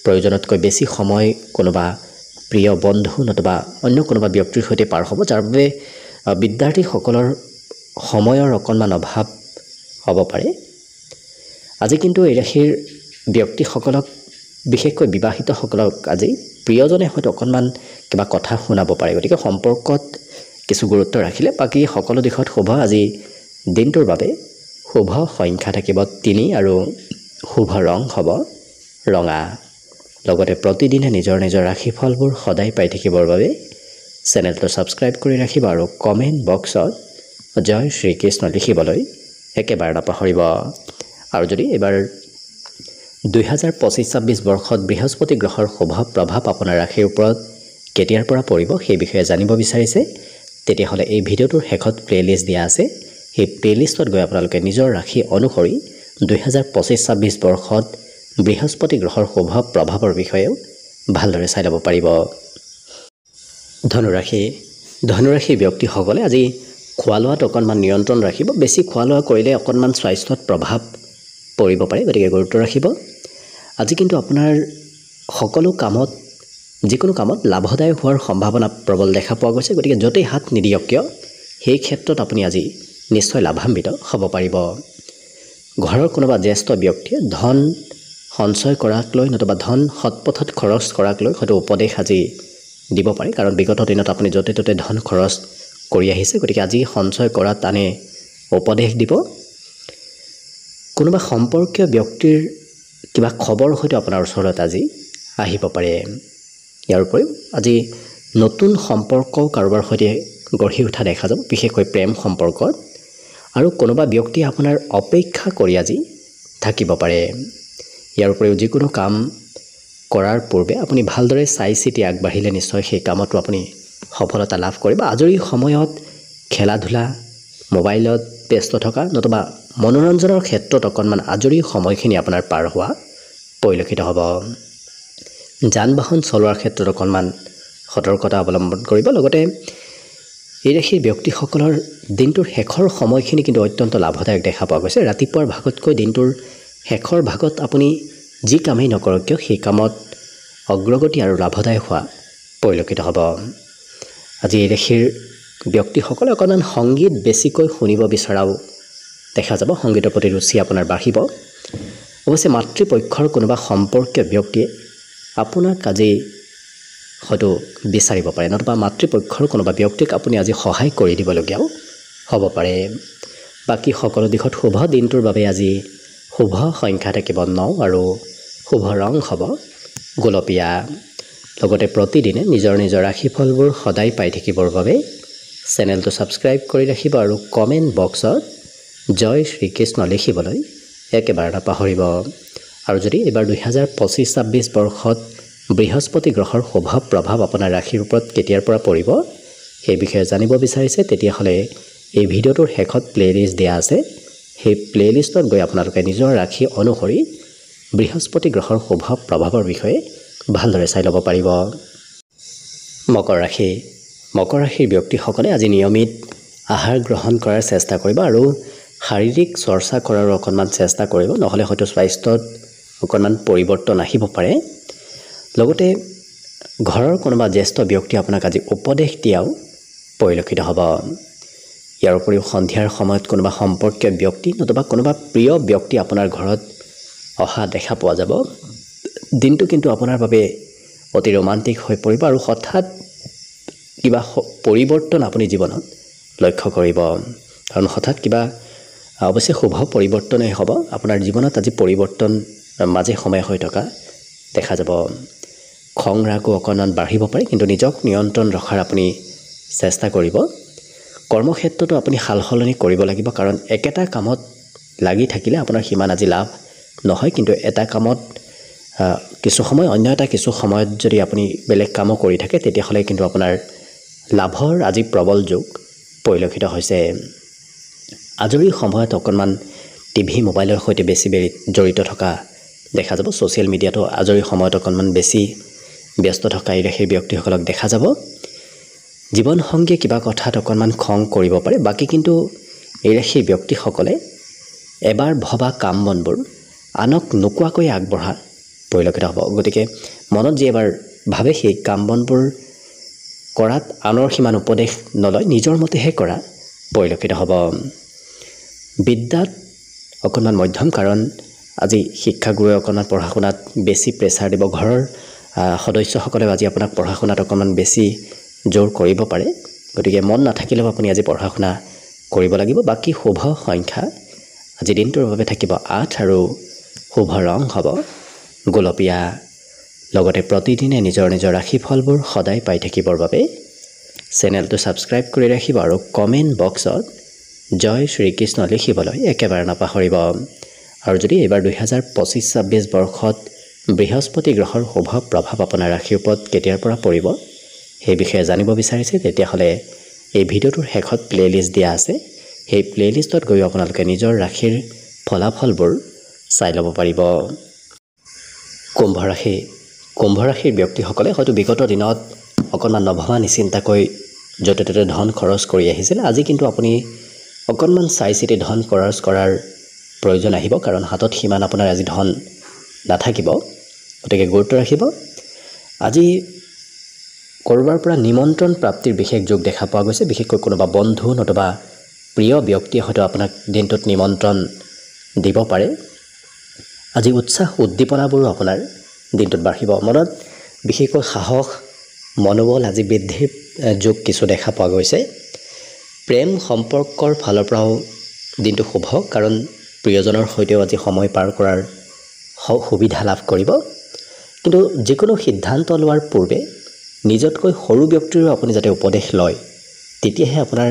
প্ৰয়োজনতকৈ বেছি সময় কোনোবা প্ৰিয় বন্ধু নতুবা অন্য কোনোবা ব্যক্তিৰ সৈতে পাৰ হ'ব, যাৰ বাবে বিদ্যাৰ্থীসকলৰ সময়ৰ অকণমান অভাৱ হ'ব পাৰে। আজি কিন্তু এই ৰাশিৰ ব্যক্তিসকলক, বিশেষকৈ বিবাহিতসকলক আজি প্ৰিয়জনে হয়তো অকণমান কিবা কথা শুনাব পাৰে। গতিকে সম্পৰ্কত কিছু গুৰুত্ব ৰাখিলে বাকী সকলো দিশত শুভ। আজি দিনটোৰ বাবে শুভ সংখ্যা থাকিব 3 আৰু শুভ ৰং হ'ব ৰঙা। লগতে প্ৰতিদিনে নিজৰ নিজৰ ৰাশিফলবোৰ সদায় পাই থাকিবৰ বাবে চেনেলটো ছাবস্ক্ৰাইব কৰি ৰাখিব আৰু কমেণ্ট বক্সত জয় শ্ৰীকৃষ্ণ লিখিবলৈ একেবাৰে নাপাহৰিব। আৰু যদি এইবাৰ 2025-26 বৰ্ষত বৃহস্পতি গ্ৰহৰ শুভ প্ৰভাৱ আপোনাৰ ৰাশিৰ ওপৰত কেতিয়াৰ পৰা পৰিব সেই বিষয়ে জানিব বিচাৰিছে, তেতিয়াহ'লে এই ভিডিঅ'টোৰ শেষত প্লে'লিষ্ট দিয়া আছে। সেই প্লে'লিষ্টত গৈ আপোনালোকে নিজৰ ৰাশি অনুসৰি 2025-26 বৰ্ষত বৃহস্পতি গ্ৰহৰ শুভ প্ৰভাৱৰ বিষয়েও ভালদৰে চাই ল'ব পাৰিব। ধনুৰাশি ব্যক্তিসকলে আজি খোৱা লোৱাত অকণমান নিয়ন্ত্ৰণ ৰাখিব। বেছি খোৱা লোৱা কৰিলে অকণমান স্বাস্থ্যত প্ৰভাৱ পৰিব পাৰে, গতিকে গুৰুত্ব ৰাখিব। আজি কিন্তু আপোনাৰ যিকোনো কামত লাভদায়ক হোৱাৰ সম্ভাৱনা প্ৰবল দেখা পোৱা গৈছে। গতিকে য'তেই হাত নিদিয়ক কিয় সেই ক্ষেত্ৰত আপুনি আজি নিশ্চয় লাভান্বিত হ'ব পাৰিব। ঘৰৰ কোনোবা জ্যেষ্ঠ ব্যক্তিয়ে ধন সঞ্চয় কৰাক লৈ নতুবা ধন সৎপথত খৰচ কৰাক লৈ হয়তো উপদেশ আজি দিব পাৰে, কাৰণ বিগত দিনত আপুনি য'তে ত'তে ধন খৰচ কৰি আহিছে। গতিকে আজি সঞ্চয় কৰা টানে উপদেশ দিব। কোনোবা সম্পৰ্কীয় ব্যক্তিৰ কিবা খবৰ হয়তো আপোনাৰ ওচৰত আজি আহিব পাৰে। ইয়াৰ উপৰিও আজি নতুন সম্পৰ্ক কাৰোবাৰ সৈতে গঢ়ি উঠা দেখা যাব, বিশেষকৈ প্ৰেম সম্পৰ্কত। আৰু কোনোবা ব্যক্তিয়ে আপোনাৰ অপেক্ষা কৰি আজি থাকিব পাৰে। ইয়াৰ উপৰিও যিকোনো কাম কৰাৰ পূৰ্বে আপুনি ভালদৰে চাই চিতি আগবাঢ়িলে নিশ্চয় সেই কামতো আপুনি সফলতা লাভ কৰিব। আজৰি সময়ত খেলা ধূলা, মোবাইলত ব্যস্ত থকা নতুবা মনোৰঞ্জনৰ ক্ষেত্ৰত অকণমান আজৰি সময়খিনি আপোনাৰ পাৰ হোৱা পৰিলক্ষিত হ'ব। যান বাহন চলোৱাৰ ক্ষেত্ৰত অকণমান সতৰ্কতা অৱলম্বন কৰিব। লগতে এই ৰাশিৰ ব্যক্তিসকলৰ দিনটোৰ শেষৰ সময়খিনি কিন্তু অত্যন্ত লাভদায়ক দেখা পোৱা গৈছে। ৰাতিপুৱাৰ ভাগতকৈ দিনটোৰ শেষৰ ভাগত আপুনি যি কামেই নকৰক কিয় সেই কামত অগ্ৰগতি আৰু লাভদায়ক হোৱা পৰিলক্ষিত হ'ব। আজি এই ৰাশিৰ ব্যক্তিসকলে অকণমান সংগীত বেছিকৈ শুনিব বিচৰাও দেখা যাব। সংগীতৰ প্ৰতি ৰুচি আপোনাৰ বাঢ়িব। অৱশ্যে মাতৃপক্ষৰ কোনোবা সম্পৰ্কীয় ব্যক্তিয়ে আপোনাক আজি হয়তো বিচাৰিব পাৰে, নতুবা মাতৃপক্ষৰ কোনোবা ব্যক্তিক আপুনি আজি সহায় কৰি দিবলগীয়াও হ'ব পাৰে। বাকী সকলো দিশত শুভ। দিনটোৰ বাবে আজি শুভ সংখ্যা থাকিব 9 আৰু শুভ ৰং হ'ব গোলপীয়া। লগতে প্ৰতিদিনে নিজৰ নিজৰ ৰাশিফলবোৰ সদায় পাই থাকিবৰ বাবে চেনেলটো ছাবস্ক্ৰাইব কৰি ৰাখিব আৰু কমেণ্ট বক্সত জয় শ্ৰীকৃষ্ণ লিখিবলৈ একেবাৰে নাপাহৰিব। আৰু যদি এইবাৰ 2025-26 বৰ্ষত বৃহস্পতি গ্ৰহৰ শুভ প্ৰভাৱ আপোনাৰ ৰাশিৰ ওপৰত কেতিয়াৰ পৰা পৰিব সেই বিষয়ে জানিব বিচাৰিছে, তেতিয়াহ'লে এই ভিডিঅ'টোৰ শেষত প্লে'লিষ্ট দিয়া আছে। সেই প্লে'লিষ্টত গৈ আপোনালোকে নিজৰ ৰাশি অনুসৰি বৃহস্পতি গ্ৰহৰ শুভ প্ৰভাৱৰ বিষয়ে ভালদৰে চাই ল'ব পাৰিব। মকৰ ৰাশিৰ ব্যক্তিসকলে আজি নিয়মিত আহাৰ গ্ৰহণ কৰাৰ চেষ্টা কৰিব আৰু শাৰীৰিক চৰ্চা কৰাৰো অকণমান চেষ্টা কৰিব, নহ'লে হয়তো স্বাস্থ্যত অকণমান পৰিৱৰ্তন আহিব পাৰে। লগতে ঘৰৰ কোনোবা জ্যেষ্ঠ ব্যক্তি আপোনাক আজি উপদেশ দিয়াও পৰিলক্ষিত হ'ব। ইয়াৰ উপৰিও সন্ধিয়াৰ সময়ত কোনোবা সম্পৰ্কীয় ব্যক্তি নতুবা কোনোবা প্ৰিয় ব্যক্তি আপোনাৰ ঘৰত অহা দেখা পোৱা যাব। দিনটো কিন্তু আপোনাৰ বাবে অতি ৰোমান্টিক হৈ পৰিব আৰু হঠাৎ কিবা পৰিৱৰ্তন আপুনি জীৱনত লক্ষ্য কৰিব। কাৰণ হঠাৎ কিবা অৱশ্যে শুভ পৰিৱৰ্তনেই হ'ব। আপোনাৰ জীৱনত আজি পৰিৱৰ্তন মাজে সময়ে হৈ থকা দেখা যাব। খং ৰাগো অকণমান বাঢ়িব পাৰে, কিন্তু নিজক নিয়ন্ত্ৰণ ৰখাৰ আপুনি চেষ্টা কৰিব। কৰ্মক্ষেত্ৰতো আপুনি সাল সলনি কৰিব লাগিব, কাৰণ একেটা কামত লাগি থাকিলে আপোনাৰ সিমান আজি লাভ নহয়। কিন্তু এটা কামত কিছু সময়, অন্য এটা কিছু সময়ত যদি আপুনি বেলেগ কামো কৰি থাকে তেতিয়াহ'লে কিন্তু আপোনাৰ লাভৰ আজি প্ৰবল যোগ পৰিলক্ষিত হৈছে। আজৰি সময়ত অকণমান টিভি মোবাইলৰ সৈতে বেছি জড়িত থকা দেখা যাব। ছ'চিয়েল মিডিয়াতো আজৰি সময়ত অকণমান বেছি ব্যস্ত থকা এই ৰাশিৰ ব্যক্তিসকলক দেখা যাব। জীৱনসংগীয়ে কিবা কথাত অকণমান খং কৰিব পাৰে, বাকী কিন্তু এই ৰাশিৰ ব্যক্তিসকলে এবাৰ ভবা কাম বনবোৰ আনক নোকোৱাকৈ আগবঢ়া পৰিলক্ষিত হ'ব। গতিকে মনত যি এবাৰ ভাবে সেই কাম বনবোৰ কৰাত আনৰ সিমান উপদেশ নলয়, নিজৰ মতেহে কৰা পৰিলক্ষিত হ'ব। বিদ্যাত অকণমান মধ্যম, কাৰণ আজি শিক্ষাগুৰুৱে অকণমান পঢ়া শুনাত বেছি প্ৰেছাৰ দিব। ঘৰৰ সদস্যসকলেও আজি আপোনাক পঢ়া শুনাত অকণমান বেছি জোৰ কৰিব পাৰে। গতিকে মন নাথাকিলেও আপুনি আজি পঢ়া শুনা কৰিব লাগিব। বাকী শুভ সংখ্যা আজি দিনটোৰ বাবে থাকিব 8 আৰু শুভ ৰং হ'ব গোলপীয়া। লগতে প্ৰতিদিনে নিজৰ নিজৰ ৰাশিফলবোৰ সদায় পাই থাকিবৰ বাবে চেনেলটো ছাবস্ক্ৰাইব কৰি ৰাখিব আৰু কমেণ্ট বক্সত জয় শ্ৰীকৃষ্ণ লিখিবলৈ একেবাৰে নাপাহৰিব। আৰু যদি এইবাৰ 2025-26 বৰ্ষত বৃহস্পতি গ্ৰহৰ শুভ প্ৰভাৱ আপোনাৰ ৰাশিৰ ওপৰত কেতিয়াৰ পৰা পৰিব সেই বিষয়ে জানিব বিচাৰিছে, তেতিয়াহ'লে এই ভিডিঅ'টোৰ শেষত প্লে'লিষ্ট দিয়া আছে। সেই প্লে'লিষ্টত গৈ আপোনালোকে নিজৰ ৰাশিৰ ফলাফলবোৰ চাই ল'ব পাৰিব। কুম্ভ ৰাশিৰ ব্যক্তিসকলে হয়তো বিগত দিনত অকণমান নভবা নিচিন্তাকৈ য'তে ত'তে ধন খৰচ কৰি আহিছিল। আজি কিন্তু আপুনি অকণমান চাই চিতি ধন খৰচ কৰাৰ প্ৰয়োজন আহিব, কাৰণ হাতত সিমান আপোনাৰ আজি ধন নাথাকিব। গতিকে গুৰুত্ব ৰাখিব। আজি ক'ৰবাৰ পৰা নিমন্ত্ৰণ প্ৰাপ্তিৰ বিশেষ যোগ দেখা পোৱা গৈছে। বিশেষকৈ কোনোবা বন্ধু নতুবা প্ৰিয় ব্যক্তিয়ে হয়তো আপোনাক দিনটোত নিমন্ত্ৰণ দিব পাৰে। আজি উৎসাহ উদ্দীপনাবোৰো আপোনাৰ দিনটোত বাঢ়িব। মনত বিশেষকৈ সাহস মনোবল আজি বৃদ্ধিৰ যোগ কিছু দেখা পোৱা গৈছে। প্ৰেম সম্পৰ্কৰ ফালৰ পৰাও দিনটো শুভ, কাৰণ প্ৰিয়জনৰ সৈতেও আজি সময় পাৰ কৰাৰ সুবিধা লাভ কৰিব। কিন্তু যিকোনো সিদ্ধান্ত লোৱাৰ পূৰ্বে নিজতকৈ সৰু ব্যক্তিৰো আপুনি যাতে উপদেশ লয়, তেতিয়াহে আপোনাৰ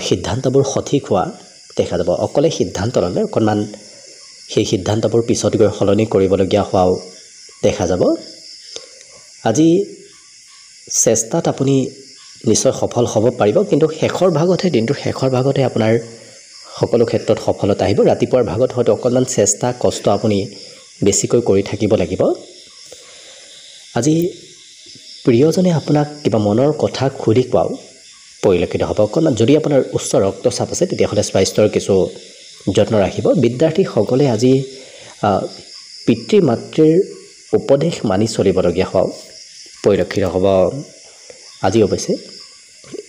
সিদ্ধান্তবোৰ সঠিক হোৱা দেখা যাব। অকলে সিদ্ধান্ত ল'লে অকণমান সেই সিদ্ধান্তবোৰ পিছত গৈ সলনি কৰিবলগীয়া হোৱাও দেখা যাব। আজি চেষ্টাত আপুনি নিশ্চয় সফল হ'ব পাৰিব, কিন্তু দিনটোৰ শেষৰ ভাগতহে আপোনাৰ সকলো ক্ষেত্ৰত সফলতা আহিব। ৰাতিপুৱাৰ ভাগত হয়তো অকণমান চেষ্টা কষ্ট আপুনি বেছিকৈ কৰি থাকিব লাগিব। আজি প্ৰিয়জনে আপোনাক কিবা মনৰ কথা খুলি কোৱাও পৰিলক্ষিত হ'ব। অকণমান যদি আপোনাৰ উচ্চ ৰক্তচাপ আছে তেতিয়াহ'লে স্বাস্থ্যৰ কিছু যত্ন ৰাখিব। বিদ্যাৰ্থীসকলে আজি পিতৃ মাতৃৰ উপদেশ মানি চলিবলগীয়া হোৱাও পৰিলক্ষিত হ'ব। আজি অৱশ্যে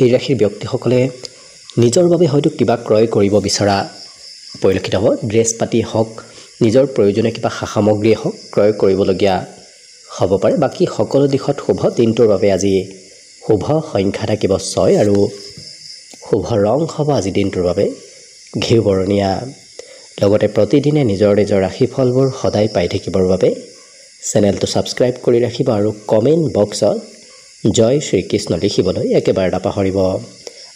এই ৰাশিৰ ব্যক্তিসকলে নিজৰ বাবে হয়তো কিবা ক্ৰয় কৰিব বিচৰা পৰিলক্ষিত হ'ব। ড্ৰেছ পাতি হওক, নিজৰ প্ৰয়োজনীয় কিবা সা সামগ্ৰীয়ে হওক ক্ৰয় কৰিবলগীয়া হ'ব পাৰে। বাকী সকলো দিশত শুভ। দিনটোৰ বাবে আজি শুভ সংখ্যা থাকিব 6 আৰু শুভ ৰং হ'ব আজি দিনটোৰ বাবে ঘিউ বৰণীয়া। লগতে প্ৰতিদিনে নিজৰ নিজৰ ৰাশিফলবোৰ সদায় পাই থাকিবৰ বাবে চেনেলটো ছাবস্ক্ৰাইব কৰি ৰাখিব আৰু কমেণ্ট বক্সত জয় শ্ৰীকৃষ্ণ লিখিবলৈ একেবাৰে নাপাহৰিব।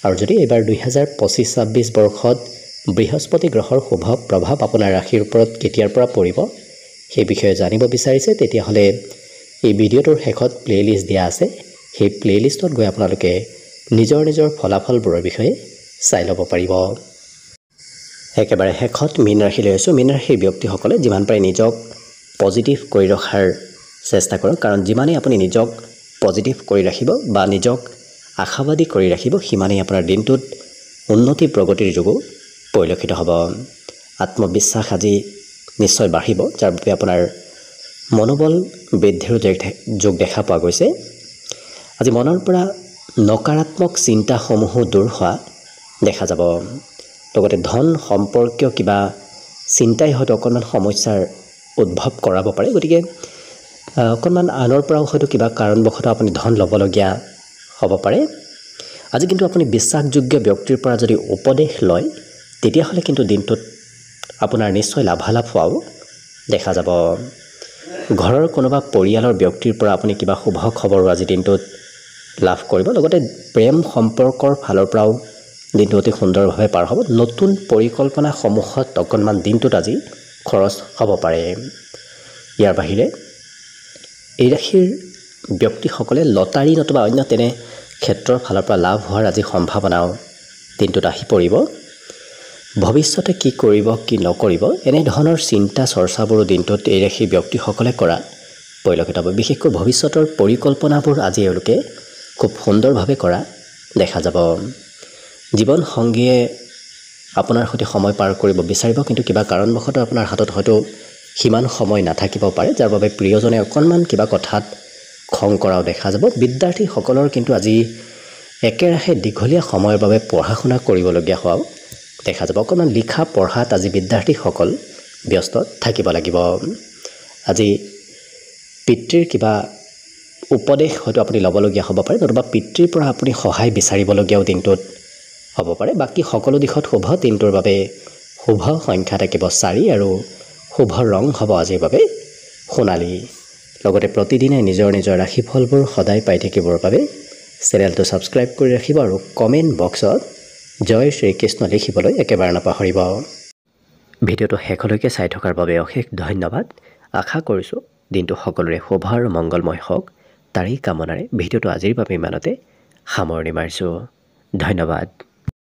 আৰু যদি এইবাৰ 2025-26 বৰ্ষত বৃহস্পতি গ্ৰহৰ শুভ প্ৰভাৱ আপোনাৰ ৰাশিৰ ওপৰত কেতিয়াৰ পৰা পৰিব সেই বিষয়ে জানিব বিচাৰিছে, তেতিয়াহ'লে এই ভিডিঅ'টোৰ শেষত প্লে'লিষ্ট দিয়া আছে। সেই প্লে'লিষ্টত গৈ আপোনালোকে নিজৰ নিজৰ ফলাফলবোৰৰ বিষয়ে চাই ল'ব পাৰিব। একেবাৰে শেষত মীন ৰাশিলৈ আছোঁ। মীন ৰাশিৰ ব্যক্তিসকলে যিমান পাৰে নিজক পজিটিভ কৰি ৰখাৰ চেষ্টা কৰক, কাৰণ যিমানেই আপুনি নিজক পজিটিভ কৰি ৰাখিব বা নিজক আশাবাদী কৰি ৰাখিব, সিমানেই আপোনাৰ দিনটোত উন্নতি প্ৰগতিৰ যোগো পৰিলক্ষিত হ'ব। আত্মবিশ্বাস আজি নিশ্চয় বাঢ়িব, যাৰ বাবে আপোনাৰ মনোবল বৃদ্ধিৰো যোগ দেখা পোৱা গৈছে। আজি মনৰ পৰা নকাৰাত্মক চিন্তাসমূহো দূৰ হোৱা দেখা যাব। লগতে ধন সম্পৰ্কীয় কিবা চিন্তাই হয়তো অকণমান সমস্যাৰ উদ্ভৱ কৰাব পাৰে। গতিকে অকণমান আনৰ পৰাও হয়তো কিবা কাৰণবশতঃ আপুনি ধন ল'বলগীয়া হ'ব পাৰে। আজি কিন্তু আপুনি বিশ্বাসযোগ্য ব্যক্তিৰ পৰা যদি উপদেশ লয়, তেতিয়াহ'লে কিন্তু দিনটোত আপোনাৰ নিশ্চয় লাভালাভ হোৱাও দেখা যাব। ঘৰৰ কোনোবা পৰিয়ালৰ ব্যক্তিৰ পৰা আপুনি কিবা শুভ খবৰো আজি দিনটোত লাভ কৰিব। লগতে প্ৰেম সম্পৰ্কৰ ফালৰ পৰাও দিনটো অতি সুন্দৰভাৱে পাৰ হ'ব। নতুন পৰিকল্পনাসমূহত অকণমান দিনটোত আজি খৰচ হ'ব পাৰে। ইয়াৰ বাহিৰে এই ৰাশিৰ ব্যক্তিসকলে লটাৰী নতুবা অন্য তেনে ক্ষেত্ৰৰ ফালৰ পৰা লাভ হোৱাৰ আজি সম্ভাৱনাও দিনটোত আহি পৰিব। ভৱিষ্যতে কি কৰিব কি নকৰিব এনেধৰণৰ চিন্তা চৰ্চাবোৰো দিনটোত এই ৰাশিৰ ব্যক্তিসকলে কৰা পৰিলক্ষিত হ'ব। বিশেষকৈ ভৱিষ্যতৰ পৰিকল্পনাবোৰ আজি এওঁলোকে খুব সুন্দৰভাৱে কৰা দেখা যাব। জীৱন সংগীয়ে আপোনাৰ সৈতে সময় পাৰ কৰিব বিচাৰিব, কিন্তু কিবা কাৰণবশতঃ আপোনাৰ হাতত হয়তো সিমান সময় নাথাকিব পাৰে, যাৰ বাবে প্ৰিয়জনে অকণমান কিবা কথাত খং কৰাও দেখা যাব। বিদ্যাৰ্থীসকলৰ কিন্তু আজি একেৰাহে দীঘলীয়া সময়ৰ বাবে পঢ়া শুনা কৰিবলগীয়া হোৱাও দেখা যাব। অকণমান লিখা পঢ়াত আজি বিদ্যাৰ্থীসকল ব্যস্ত থাকিব লাগিব। আজি পিতৃৰ কিবা উপদেশ হয়তো আপুনি ল'বলগীয়া হ'ব পাৰে, নতুবা পিতৃৰ পৰা আপুনি সহায় বিচাৰিবলগীয়াও দিনটোত হ'ব পাৰে। বাকী সকলো দিশত শুভ। দিনটোৰ বাবে শুভ সংখ্যা থাকিব 4 আৰু শুভ ৰং হ'ব আজিৰ বাবে সোণালী। লগতে প্ৰতিদিনে নিজৰ নিজৰ ৰাশিফলবোৰ সদায় পাই থাকিবৰ বাবে চেনেলটো ছাবস্ক্ৰাইব কৰি ৰাখিব আৰু কমেণ্ট বক্সত জয় শ্ৰীকৃষ্ণ লিখিবলৈ একেবাৰে নাপাহৰিব। ভিডিঅ'টো শেষলৈকে চাই থকাৰ বাবে অশেষ ধন্যবাদ। আশা কৰিছোঁ দিনটো সকলোৰে শুভ আৰু মংগলময় হওক, তাৰেই কামনাৰে ভিডিঅ'টো আজিৰ বাবে ইমানতে সামৰণি মাৰিছোঁ। ধন্যবাদ।